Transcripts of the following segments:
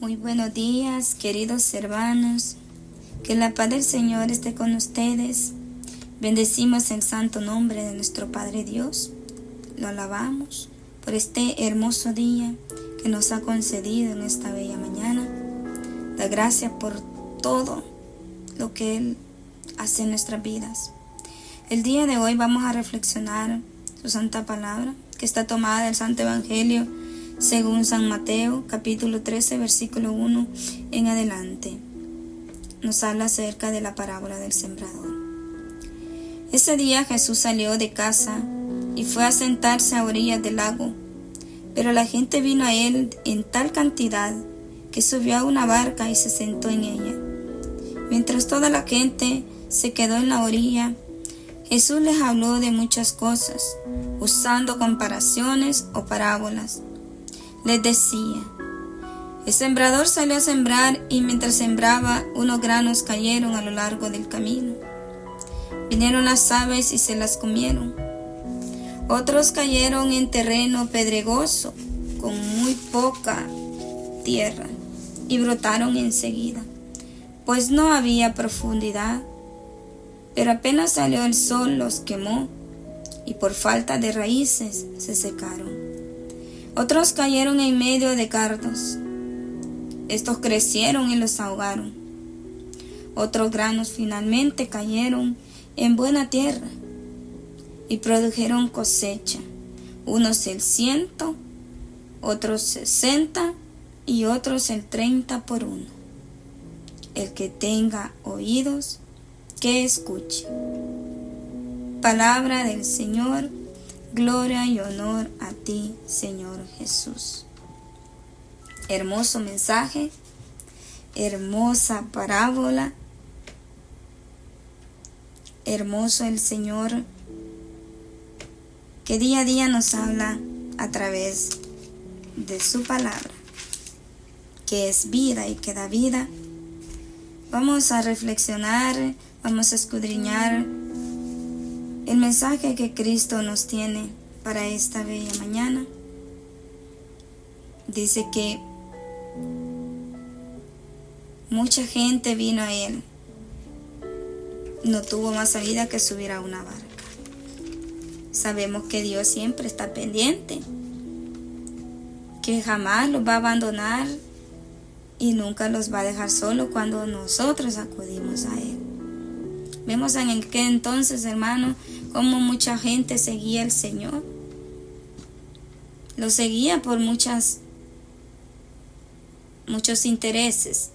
Muy buenos días, queridos hermanos. Que la paz del Señor esté con ustedes. Bendecimos el santo nombre de nuestro Padre Dios. Lo alabamos por este hermoso día que nos ha concedido en esta bella mañana. Da gracias por todo lo que Él hace en nuestras vidas. El día de hoy vamos a reflexionar su santa palabra, que está tomada del Santo Evangelio según San Mateo, capítulo 13, versículo 1 en adelante. Nos habla acerca de la parábola del sembrador. Ese día Jesús salió de casa y fue a sentarse a orillas del lago, pero la gente vino a él en tal cantidad que subió a una barca y se sentó en ella. Mientras toda la gente se quedó en la orilla, Jesús les habló de muchas cosas, usando comparaciones o parábolas. Les decía: el sembrador salió a sembrar y mientras sembraba, unos granos cayeron a lo largo del camino. Vinieron las aves y se las comieron. Otros cayeron en terreno pedregoso, con muy poca tierra, y brotaron enseguida, pues no había profundidad. Pero apenas salió el sol los quemó, y por falta de raíces se secaron. Otros cayeron en medio de cardos. Estos crecieron y los ahogaron. Otros granos finalmente cayeron en buena tierra y produjeron cosecha, unos el 100, otros 60 y otros el 30 por uno. El que tenga oídos, que escuche. Palabra del Señor. Gloria y honor a ti, Señor Jesús. Hermoso mensaje, hermosa parábola, hermoso el Señor que día a día nos habla a través de su palabra, que es vida y que da vida. Vamos a reflexionar, vamos a escudriñar el mensaje que Cristo nos tiene para esta bella mañana. Dice que mucha gente vino a Él. No tuvo más salida que subir a una barca. Sabemos que Dios siempre está pendiente, que jamás los va a abandonar y nunca los va a dejar solo cuando nosotros acudimos a Él. Vemos en aquel entonces, hermano, cómo mucha gente seguía al Señor. Lo seguía por muchos intereses.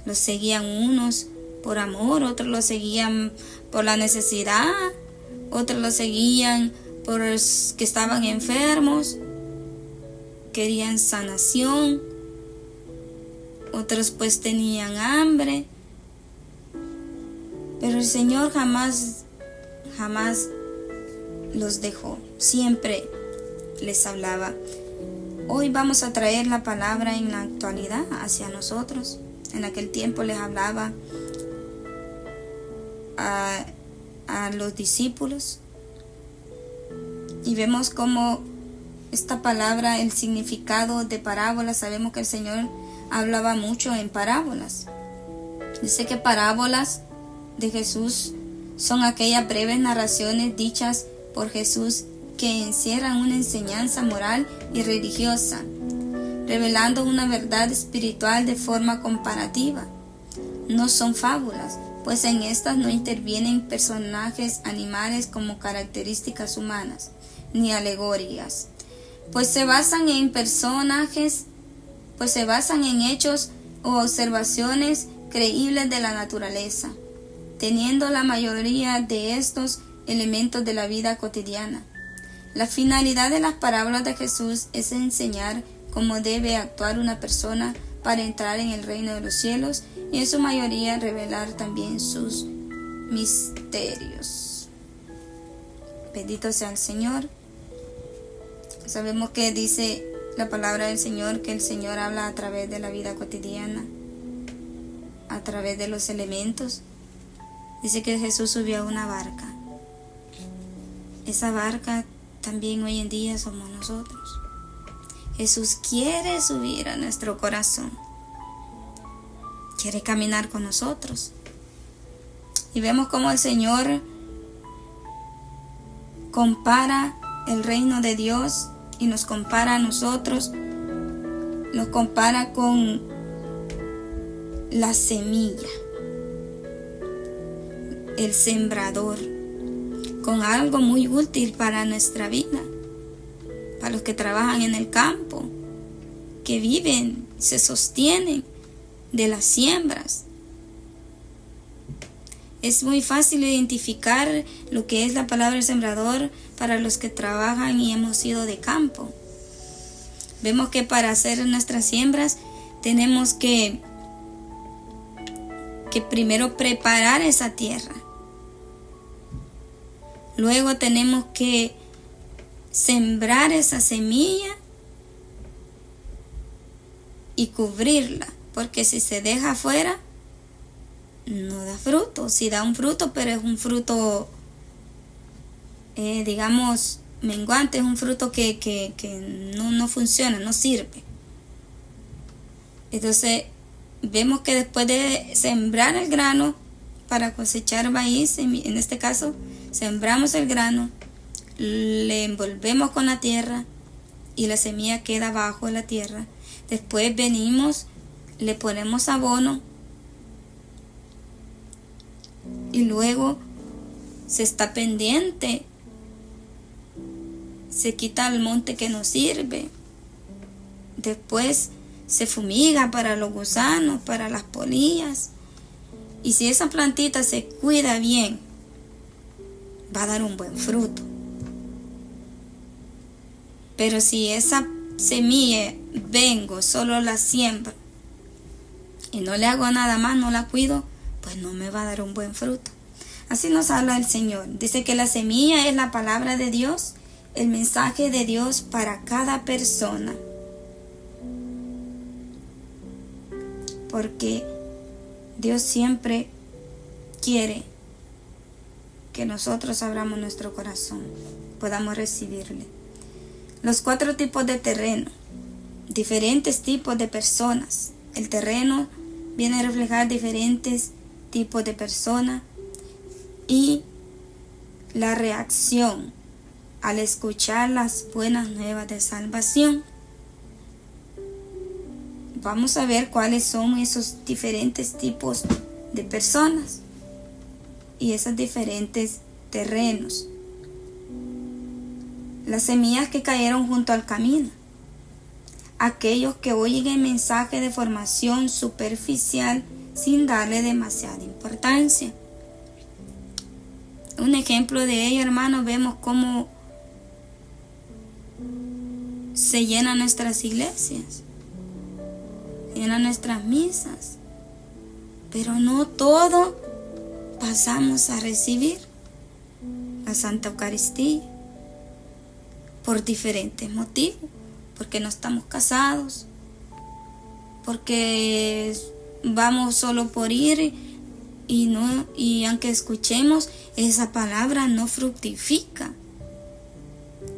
Lo seguían unos por amor, otros lo seguían por la necesidad, otros lo seguían por los que estaban enfermos, querían sanación, otros pues tenían hambre. Pero el Señor jamás los dejó, siempre les hablaba. Hoy vamos a traer la palabra en la actualidad hacia nosotros. En aquel tiempo les hablaba a los discípulos y vemos cómo esta palabra, el significado de parábolas, sabemos que el Señor hablaba mucho en parábolas. Dice que parábolas de Jesús son aquellas breves narraciones dichas por Jesús que encierran una enseñanza moral y religiosa, revelando una verdad espiritual de forma comparativa. No son fábulas, pues en estas no intervienen personajes animales como características humanas, ni alegorías, pues se basan en hechos o observaciones creíbles de la naturaleza, teniendo la mayoría de estos elementos de la vida cotidiana. La finalidad de las parábolas de Jesús es enseñar cómo debe actuar una persona para entrar en el reino de los cielos y en su mayoría revelar también sus misterios. Bendito sea el Señor. Sabemos que dice la palabra del Señor que el Señor habla a través de la vida cotidiana, a través de los elementos. Dice que Jesús subió a una barca. Esa barca también hoy en día somos nosotros. Jesús quiere subir a nuestro corazón. quiere caminar con nosotros. Y vemos cómo el Señor compara el reino de Dios y nos compara a nosotros, nos compara con la semilla, el sembrador, con algo muy útil para nuestra vida, para los que trabajan en el campo, que viven, se sostienen de las siembras. Es muy fácil identificar lo que es la palabra sembrador para los que trabajan y hemos sido de campo. Vemos que para hacer nuestras siembras tenemos que primero preparar esa tierra. Luego tenemos que sembrar esa semilla y cubrirla, porque si se deja afuera no da fruto. Si da un fruto, pero es un fruto digamos menguante, es un fruto que no funciona, no sirve. Entonces vemos que después de sembrar el grano para cosechar maíz, en este caso sembramos el grano, le envolvemos con la tierra y la semilla queda bajo la tierra. Después venimos, le ponemos abono y luego se está pendiente, se quita el monte que nos sirve. Después se fumiga para los gusanos, para las polillas. Y si esa plantita se cuida bien, va a dar un buen fruto. Pero si esa semilla vengo, solo la siembro y no le hago nada más, no la cuido, pues no me va a dar un buen fruto. Así nos habla el Señor. Dice que la semilla es la palabra de Dios, el mensaje de Dios para cada persona. Porque Dios siempre quiere que nosotros abramos nuestro corazón, podamos recibirle. Los 4 tipos de terreno, diferentes tipos de personas. El terreno viene a reflejar diferentes tipos de personas y la reacción al escuchar las buenas nuevas de salvación. Vamos a ver cuáles son esos diferentes tipos de personas y esos diferentes terrenos. Las semillas que cayeron junto al camino. Aquellos que oyen el mensaje de formación superficial sin darle demasiada importancia. Un ejemplo de ello, hermanos, vemos cómo se llenan nuestras iglesias, se llenan nuestras misas, pero no todo pasamos a recibir la Santa Eucaristía por diferentes motivos, porque no estamos casados, porque vamos solo por ir y aunque escuchemos, esa palabra no fructifica.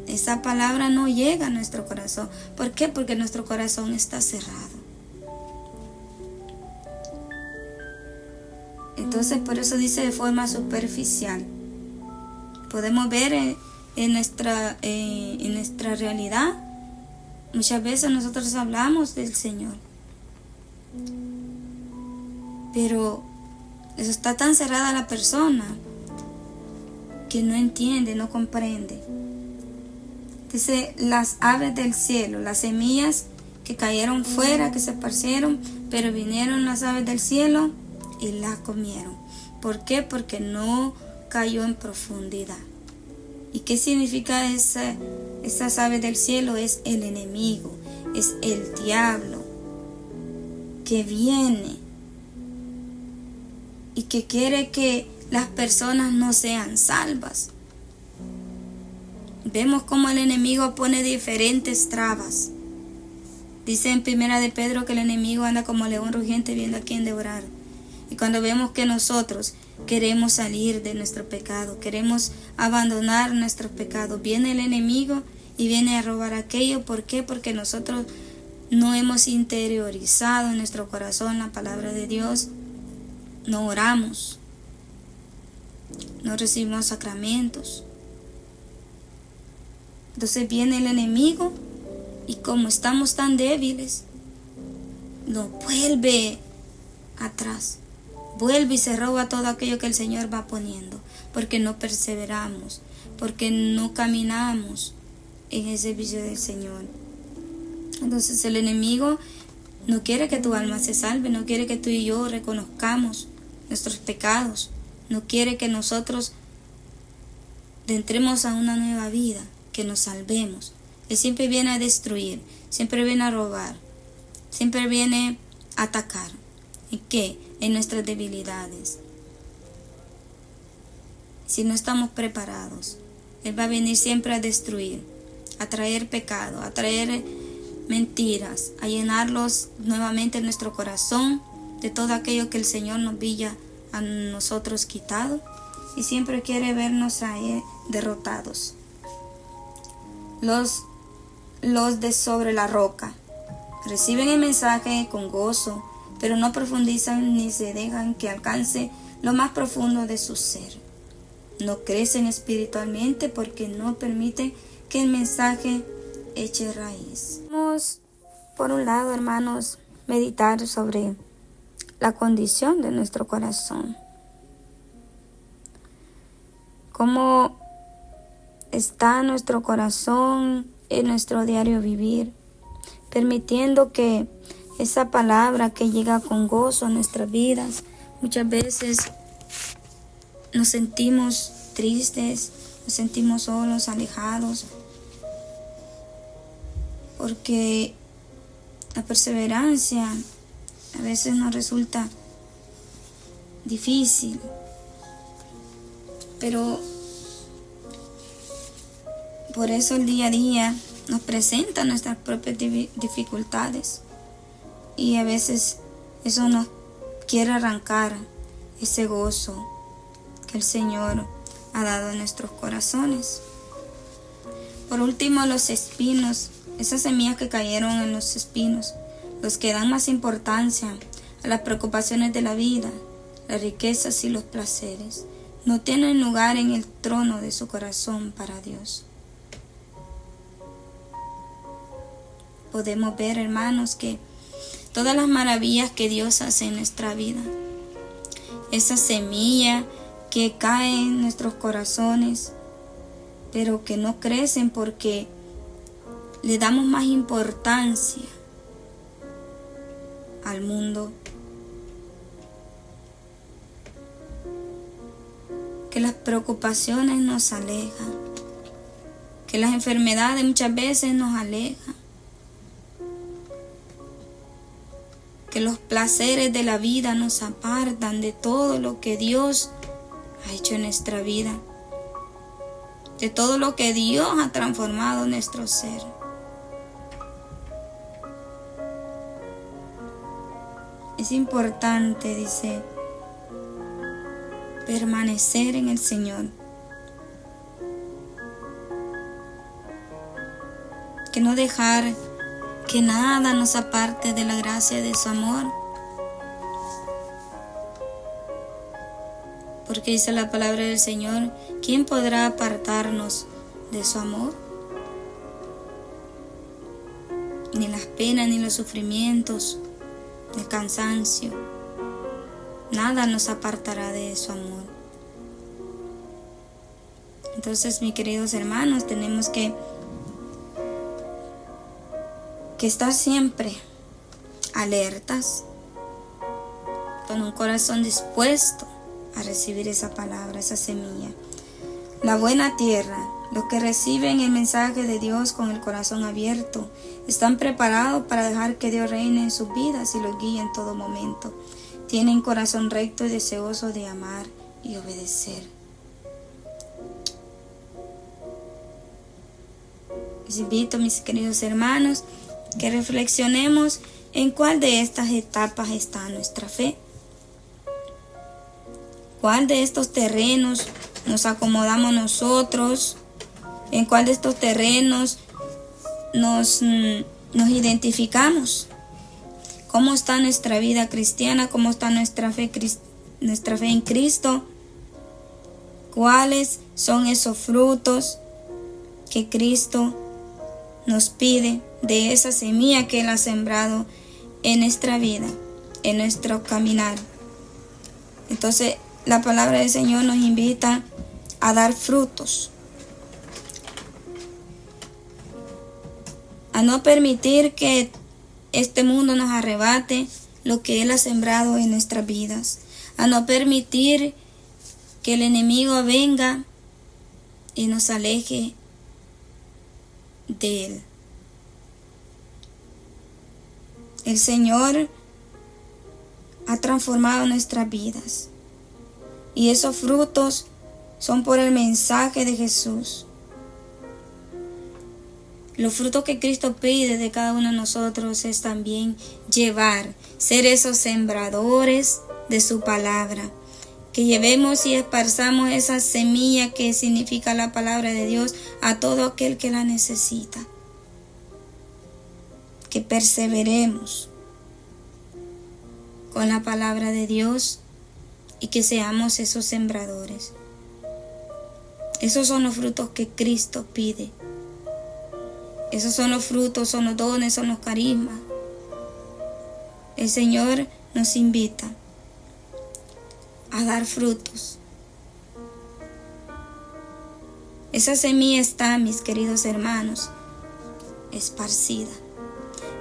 Esa palabra no llega a nuestro corazón. ¿Por qué? Porque nuestro corazón está cerrado. Entonces, por eso dice de forma superficial. Podemos ver en nuestra realidad, muchas veces nosotros hablamos del Señor, pero eso está tan cerrada la persona que no entiende, no comprende. Dice, las aves del cielo, las semillas que cayeron fuera, que se esparcieron, pero vinieron las aves del cielo y la comieron. ¿Por qué? Porque no cayó en profundidad. ¿Y qué significa esas aves del cielo? Es el enemigo, es el diablo que viene y que quiere que las personas no sean salvas. Vemos cómo el enemigo pone diferentes trabas. Dice en 1 de Pedro que el enemigo anda como león rugiente viendo a quién devorar. Y cuando vemos que nosotros queremos salir de nuestro pecado, queremos abandonar nuestros pecados, viene el enemigo y viene a robar aquello. ¿Por qué? Porque nosotros no hemos interiorizado en nuestro corazón la palabra de Dios, no oramos, no recibimos sacramentos. Entonces viene el enemigo y como estamos tan débiles, nos vuelve atrás, vuelve y se roba todo aquello que el Señor va poniendo, porque no perseveramos, porque no caminamos en el servicio del Señor. Entonces el enemigo no quiere que tu alma se salve, no quiere que tú y yo reconozcamos nuestros pecados, no quiere que nosotros entremos a una nueva vida, que nos salvemos. Él siempre viene a destruir, siempre viene a robar, siempre viene a atacar. ¿En qué? En nuestras debilidades. Si no estamos preparados, Él va a venir siempre a destruir, a traer pecado, a traer mentiras, a llenarlos nuevamente en nuestro corazón de todo aquello que el Señor nos había a nosotros quitado, y siempre quiere vernos ahí derrotados. Los de sobre la roca reciben el mensaje con gozo, pero no profundizan ni se dejan que alcance lo más profundo de su ser. No crecen espiritualmente porque no permiten que el mensaje eche raíz. Vamos, por un lado, hermanos, meditar sobre la condición de nuestro corazón. Cómo está nuestro corazón en nuestro diario vivir, permitiendo que esa palabra que llega con gozo a nuestras vidas, muchas veces nos sentimos tristes, nos sentimos solos, alejados, porque la perseverancia a veces nos resulta difícil, pero por eso el día a día nos presenta nuestras propias dificultades, y a veces eso nos quiere arrancar ese gozo que el Señor ha dado en nuestros corazones. Por último, los espinos, esas semillas que cayeron en los espinos, los que dan más importancia a las preocupaciones de la vida, las riquezas y los placeres, no tienen lugar en el trono de su corazón para Dios. Podemos ver, hermanos, que todas las maravillas que Dios hace en nuestra vida, esa semilla que cae en nuestros corazones, pero que no crecen porque le damos más importancia al mundo, que las preocupaciones nos alejan, que las enfermedades muchas veces nos alejan, que los placeres de la vida nos apartan de todo lo que Dios ha hecho en nuestra vida, de todo lo que Dios ha transformado en nuestro ser. Es importante, dice, permanecer en el Señor, que no dejar que nada nos aparte de la gracia de su amor, porque dice la palabra del Señor: ¿quién podrá apartarnos de su amor? Ni las penas, ni los sufrimientos, ni el cansancio, nada nos apartará de su amor. Entonces, mis queridos hermanos, tenemos que estar siempre alertas, con un corazón dispuesto a recibir esa palabra, esa semilla. La buena tierra, los que reciben el mensaje de Dios con el corazón abierto, están preparados para dejar que Dios reine en sus vidas y los guíe en todo momento. Tienen corazón recto y deseoso de amar y obedecer. Les invito, mis queridos hermanos, que reflexionemos en cuál de estas etapas está nuestra fe. ¿Cuál de estos terrenos nos acomodamos nosotros? ¿En cuál de estos terrenos nos nos identificamos. ¿Cómo está nuestra vida cristiana? ¿Cómo está nuestra fe en Cristo? ¿Cuáles son esos frutos que Cristo nos pide de esa semilla que Él ha sembrado en nuestra vida, en nuestro caminar? Entonces, la palabra del Señor nos invita a dar frutos, a no permitir que este mundo nos arrebate lo que Él ha sembrado en nuestras vidas, a no permitir que el enemigo venga y nos aleje de Él. El Señor ha transformado nuestras vidas y esos frutos son por el mensaje de Jesús. Los frutos que Cristo pide de cada uno de nosotros es también ser esos sembradores de su palabra. Que llevemos y esparzamos esa semilla que significa la palabra de Dios a todo aquel que la necesita. Que perseveremos con la palabra de Dios y que seamos esos sembradores. Esos son los frutos que Cristo pide. Esos son los frutos, son los dones, son los carismas. El Señor nos invita a dar frutos. Esa semilla está, mis queridos hermanos, esparcida.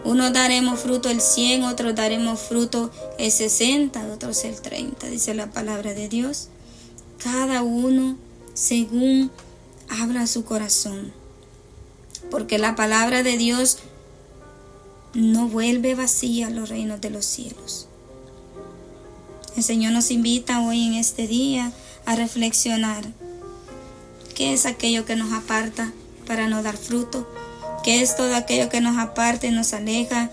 Unos daremos fruto el 100, otros daremos fruto el 60, otros el 30, dice la palabra de Dios. Cada uno según abra su corazón. Porque la palabra de Dios no vuelve vacía a los reinos de los cielos. El Señor nos invita hoy en este día a reflexionar. ¿Qué es aquello que nos aparta para no dar fruto? ¿Qué es todo aquello que nos aparta y nos aleja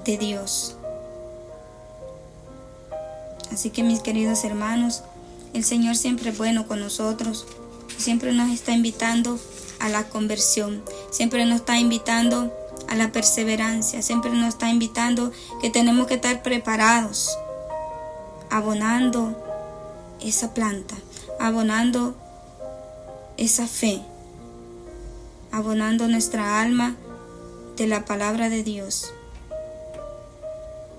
de Dios? Así que, mis queridos hermanos, el Señor siempre es bueno con nosotros. Siempre nos está invitando a la conversión. Siempre nos está invitando a la perseverancia. Siempre nos está invitando que tenemos que estar preparados, abonando esa planta, abonando esa fe, abonando nuestra alma de la palabra de Dios,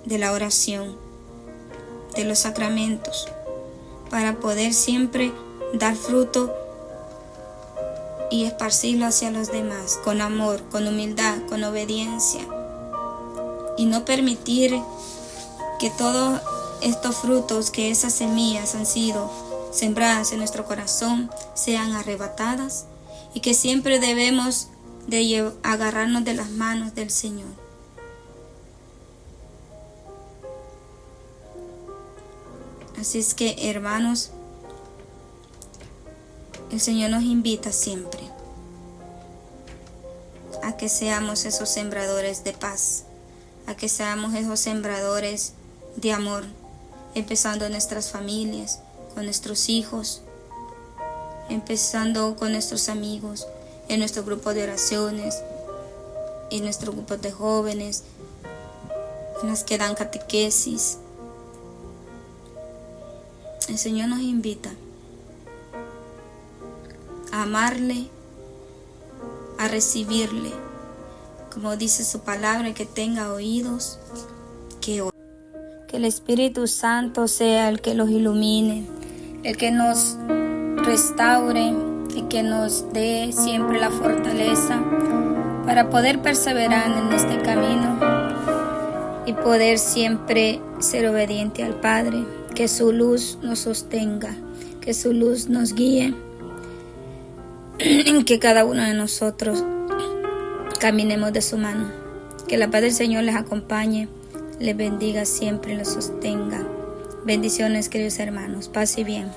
de la oración, de los sacramentos, para poder siempre dar fruto y esparcirlo hacia los demás, con amor, con humildad, con obediencia, y no permitir que todos estos frutos, que esas semillas han sido sembradas en nuestro corazón, sean arrebatadas, y que siempre debemos de agarrarnos de las manos del Señor. Así es que, hermanos, el Señor nos invita siempre a que seamos esos sembradores de paz, a que seamos esos sembradores de amor, empezando en nuestras familias, con nuestros hijos, empezando con nuestros amigos, en nuestro grupo de oraciones, en nuestro grupo de jóvenes, en las que dan catequesis. El Señor nos invita a amarle, a recibirle, como dice su palabra, que tenga oídos, que oiga. Que el Espíritu Santo sea el que los ilumine, el que nos restaure y que nos dé siempre la fortaleza para poder perseverar en este camino y poder siempre ser obediente al Padre. Que su luz nos sostenga, que su luz nos guíe, que cada uno de nosotros caminemos de su mano. Que la paz del Señor les acompañe, les bendiga siempre y los sostenga. Bendiciones, queridos hermanos. Paz y bien.